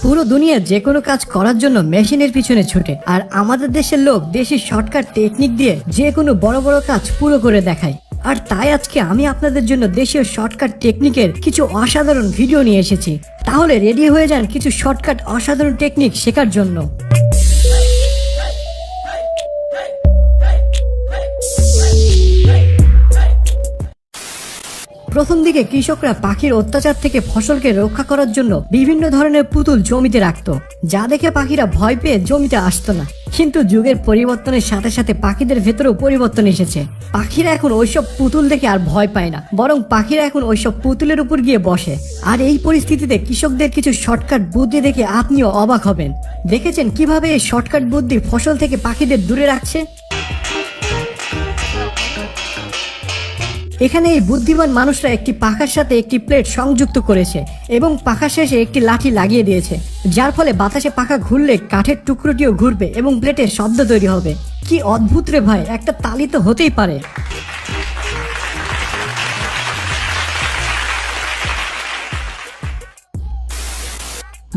পুরো দুনিয়া যে কোনো কাজ করার জন্য মেশিনের পিছনে ছুটে, আর আমাদের দেশের লোক দেশি শর্টকাট টেকনিক দিয়ে যে কোনো বড় বড় কাজ পুরো করে দেখায়। আর তাই আজকে আমি আপনাদের জন্য দেশীয় শর্টকাট টেকনিকের কিছু অসাধারণ ভিডিও নিয়ে এসেছি। তাহলে রেডি হয়ে যান কিছু শর্টকাট অসাধারণ টেকনিক শেখার জন্য। প্রথম দিকে কৃষকরা পাখির অত্যাচার থেকে ফসলকে রক্ষা করার জন্য বিভিন্ন ধরনের পুতুল জমিতে রাখতো, যা দেখে পাখিরা ভয় পেয়ে জমিতে আসতো না। কিন্তু যুগের পরিবর্তনের সাথে সাথে পাখিদের ভেতরেও পরিবর্তন এসেছে। পাখিরা এখন ওইসব পুতুল দেখে আর ভয় পায় না, বরং পাখিরা এখন ওইসব পুতুলের উপর গিয়ে বসে। আর এই পরিস্থিতিতে কৃষকদের কিছু শর্টকাট বুদ্ধি দেখে আপনিও অবাক হবেন। দেখেছেন কিভাবে এই শর্টকাট বুদ্ধি ফসল থেকে পাখিদের দূরে রাখছে? এখানে এই বুদ্ধিমান মানুষরা একটি পাখার সাথে একটি প্লেট সংযুক্ত করেছে এবং পাখার শেষে একটি লাঠি লাগিয়ে দিয়েছে, যার ফলে বাতাসে পাখা ঘুরলে কাঠের টুকরোটিও ঘুরবে এবং প্লেটের শব্দ তৈরি হবে। কি অদ্ভুত রে ভাই, একটা তালি তো হতেই পারে।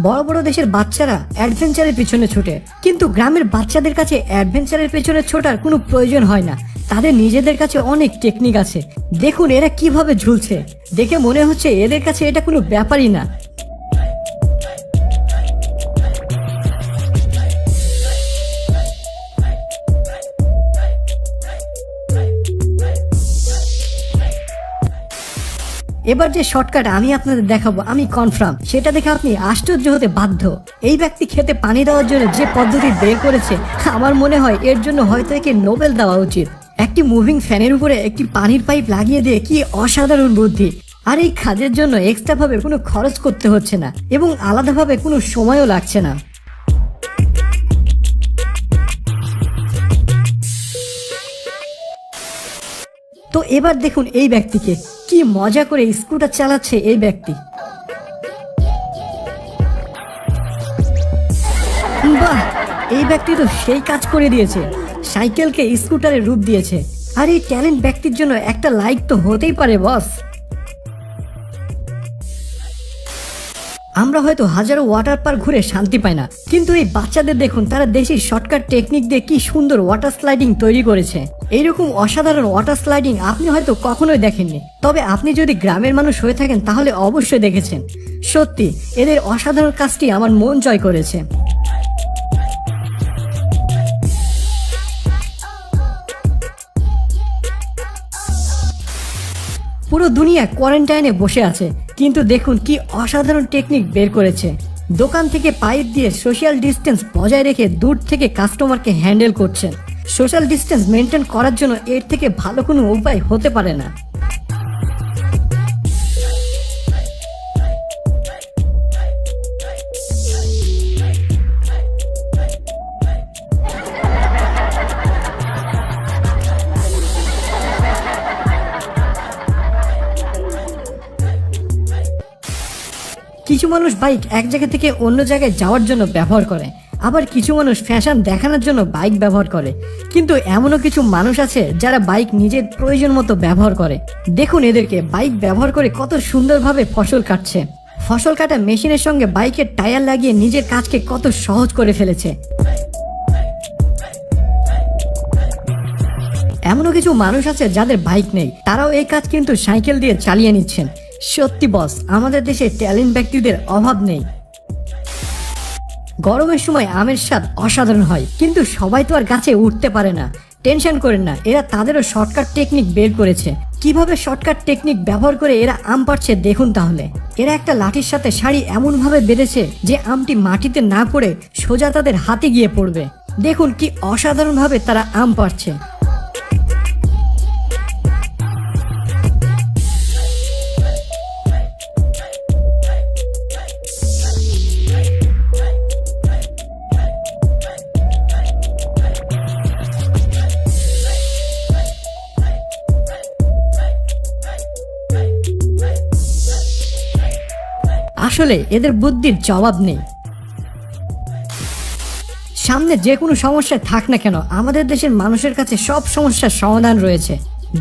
বড় বড় দেশের বাচ্চারা অ্যাডভেঞ্চারের পিছনে ছোটে, কিন্তু গ্রামের বাচ্চাদের কাছে অ্যাডভেঞ্চারের পেছনে ছোটার কোনো প্রয়োজন হয় না। তাদের নিজেদের কাছে অনেক টেকনিক আছে। দেখুন এরা কিভাবে ঝুলছে, দেখে মনে হচ্ছে এদের কাছে এটা কোনো ব্যাপারই না। এবার যে শর্টকাট আমি আপনাদের দেখাবো, আমি কনফার্ম সেটা দেখে আপনি আশ্চর্য হতে বাধ্য। এই ব্যক্তি খেতে পানি দেওয়ার জন্য যে পদ্ধতি বের করেছে, আমার মনে হয় এর জন্য হয়তো একে নোবেল দেওয়া উচিত। একটি মুভিং ফ্যানের উপরে একটি পানির পাইপ লাগিয়ে দিয়ে কি অসাধারণ বুদ্ধি। আর এই কাজের জন্য এক্সট্রা ভাবে কোনো খরচ করতে হচ্ছে না এবং আলাদাভাবে কোনো সময়ও লাগছে না। তো এবার দেখুন এই ব্যক্তিকে, কি মজা করে স্কুটার চালাচ্ছে এই ব্যক্তি। বাহ, এই ব্যক্তি তো সেই কাজ করে দিয়েছে, সাইকেলকে স্কুটারে রূপ দিয়েছে। আর এই ট্যালেন্ট ব্যক্তির জন্য একটা লাইক তো হতেই পারে বস। আমরা হয়তো হাজারো ওয়াটার পার্ক ঘুরে শান্তি পাই না, কিন্তু এই বাচ্চাদের দেখুন, তারা দেশি শর্টকাট টেকনিক দিয়ে কি সুন্দর ওয়াটার স্লাইডিং তৈরি করেছে। এইরকম অসাধারণ ওয়াটার স্লাইডিং আপনি হয়তো কখনোই দেখেননি, তবে আপনি যদি গ্রামের মানুষ হয়ে থাকেন তাহলে অবশ্যই দেখেছেন। সত্যি এদের অসাধারণ কাজটি আমার মন জয় করেছে। পুরো দুনিয়া কোয়ারেন্টাইনে বসে আছে, কিন্তু দেখুন কি অসাধারণ টেকনিক বের করেছে। দোকান থেকে পাইপ দিয়ে সোশ্যাল ডিস্টেন্স বজায় রেখে দূর থেকে কাস্টমারকে হ্যান্ডেল করছেন। সোশ্যাল ডিস্টেন্স মেনটেন করার জন্য এর থেকে ভালো কোনো উপায় হতে পারে না। কিছু মানুষ বাইক এক জায়গা থেকে অন্য জায়গায় যাওয়ার জন্য ব্যবহার করে, আবার কিছু মানুষ ফ্যাশন দেখানোর জন্য বাইক ব্যবহার করে। কিন্তু এমনও কিছু মানুষ আছে যারা বাইক নিজের প্রয়োজন মতো ব্যবহার করে। দেখুন এদেরকে, বাইক ব্যবহার করে কত সুন্দরভাবে ফসল কাটছে। ফসল কাটা মেশিনের সঙ্গে বাইকের টায়ার লাগিয়ে নিজের কাজকে কত সহজ করে ফেলেছে। এমনও কিছু মানুষ আছে যাদের বাইক নেই, তারাও এই কাজ কিন্তু সাইকেল দিয়ে চালিয়ে নিচ্ছেন। সত্যি বস, আমাদের দেশে ট্যালেন্ট ব্যক্তিদের অভাব নেই। গরমের সময় আমের স্বাদ অসাধারণ হয়, কিন্তু সবাই তো আর গাছে উঠতে পারে না। টেনশন করেন না, এরা তাদেরও শর্টকাট টেকনিক বের করেছে। কিভাবে শর্টকাট টেকনিক ব্যবহার করে এরা আম পাড়ছে দেখুন তাহলে। এরা একটা লাঠির সাথে শাড়ি এমন ভাবে বেঁধেছে যে আমটি মাটিতে না পড়ে সোজা তাদের হাতে গিয়ে পড়বে। দেখুন কি অসাধারণ ভাবে তারা আম পাড়ছে। আসলে এদের বুদ্ধির জবাব নেই। সামনে যে কোনো সমস্যা থাক না কেন, আমাদের দেশের মানুষের কাছে সব সমস্যার সমাধান রয়েছে।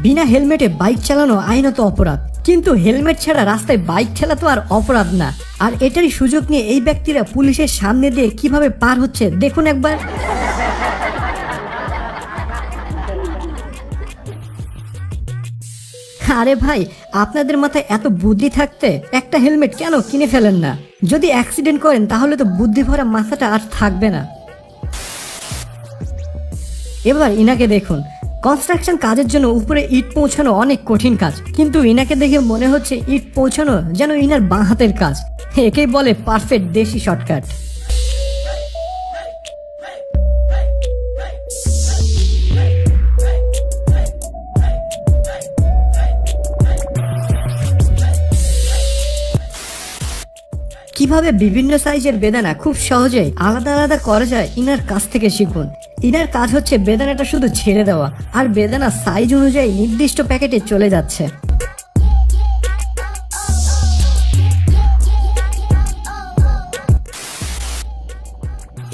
বিনা হেলমেটে বাইক চালানো আইনত অপরাধ, কিন্তু হেলমেট ছাড়া রাস্তায় বাইক ঠেলা তো আর অপরাধ না। আর এটারই সুযোগ নিয়ে এই ব্যক্তিরা পুলিশের সামনে দিয়ে কিভাবে পার হচ্ছে দেখুন একবার। আরে ভাই, আপনাদের মাথায় এত বুদ্ধি থাকতে একটা হেলমেট কেন কিনে ফেলেন না? যদি অ্যাক্সিডেন্ট করেন তাহলে তো বুদ্ধি ভরা মাথাটা আর থাকবে না। এবার ইনাকে দেখুন, কনস্ট্রাকশন কাজের জন্য উপরে ইট পৌঁছানো অনেক কঠিন কাজ, কিন্তু ইনাকে দেখে মনে হচ্ছে ইট পৌঁছানো যেন ইনার বাঁ হাতের কাজ। একেই বলে পারফেক্ট দেশি শর্টকাট। কিভাবে বিভিন্ন সাইজের বেদানা খুব সহজেই আলাদা আলাদা করা যায় ইনার কাছ থেকে শিখুন। ইনার কাজ হচ্ছে বেদানাটা শুধু ছেড়ে দেওয়া, আর বেদানা সাইজ অনুযায়ী নির্দিষ্ট প্যাকেটে চলে যাচ্ছে।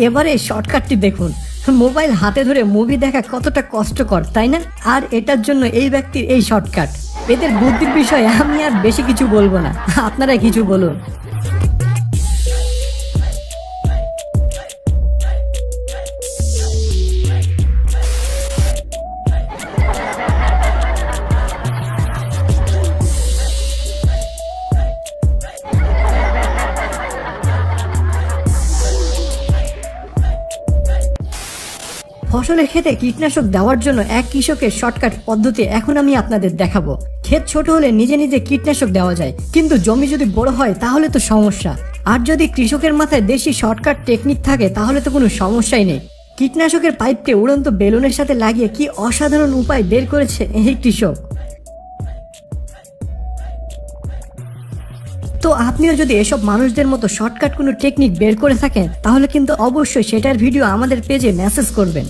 এবারে শর্টকাটটি দেখুন। মোবাইল হাতে ধরে মুভি দেখা কতটা কষ্টকর, তাই না? আর এটার জন্য এই ব্যক্তির এই শর্টকাট। এদের বুদ্ধির বিষয়ে আমি আর বেশি কিছু বলবো না, আপনারা কিছু বলুন। ফসলের ক্ষেতে কীটনাশক দেওয়ার জন্য এক কৃষকের শর্টকাট পদ্ধতি এখন আমি আপনাদের দেখাবো। ক্ষেত ছোট হলে নিজে নিজে কীটনাশক দেওয়া যায়, কিন্তু জমি যদি বড় হয় তাহলে তো সমস্যা। আর যদি কৃষকের মাথায় দেশি শর্টকাট টেকনিক থাকে তাহলে তো কোনো সমস্যাই নেই। কীটনাশকের পাইপকে উড়ন্ত বেলুনের সাথে লাগিয়ে কি অসাধারণ উপায় বের করেছে এই কৃষক। তো আপনিও যদি এসব মানুষদের মতো শর্টকাট কোনো টেকনিক বের করে থাকেন তাহলে কিন্তু অবশ্যই সেটার ভিডিও আমাদের পেজে মেসেজ করবেন।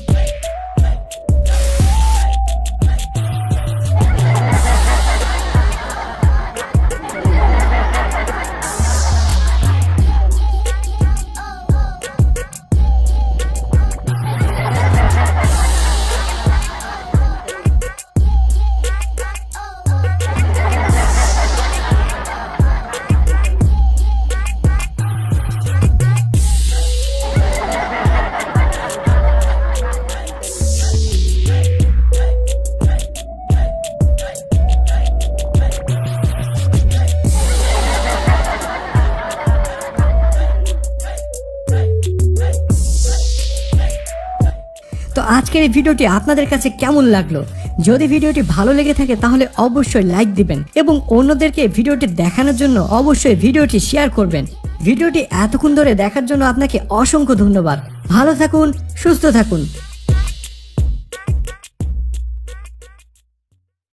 তো আজকের এই ভিডিওটি আপনাদের কাছে কেমন লাগলো? যদি ভিডিওটি ভালো লেগে থাকে তাহলে অবশ্যই লাইক দিবেন এবং অন্যদেরকে ভিডিওটি দেখানোর জন্য অবশ্যই ভিডিওটি শেয়ার করবেন। ভিডিওটি এতক্ষণ ধরে দেখার জন্য আপনাকে অসংখ্য ধন্যবাদ। ভালো থাকুন, সুস্থ থাকুন।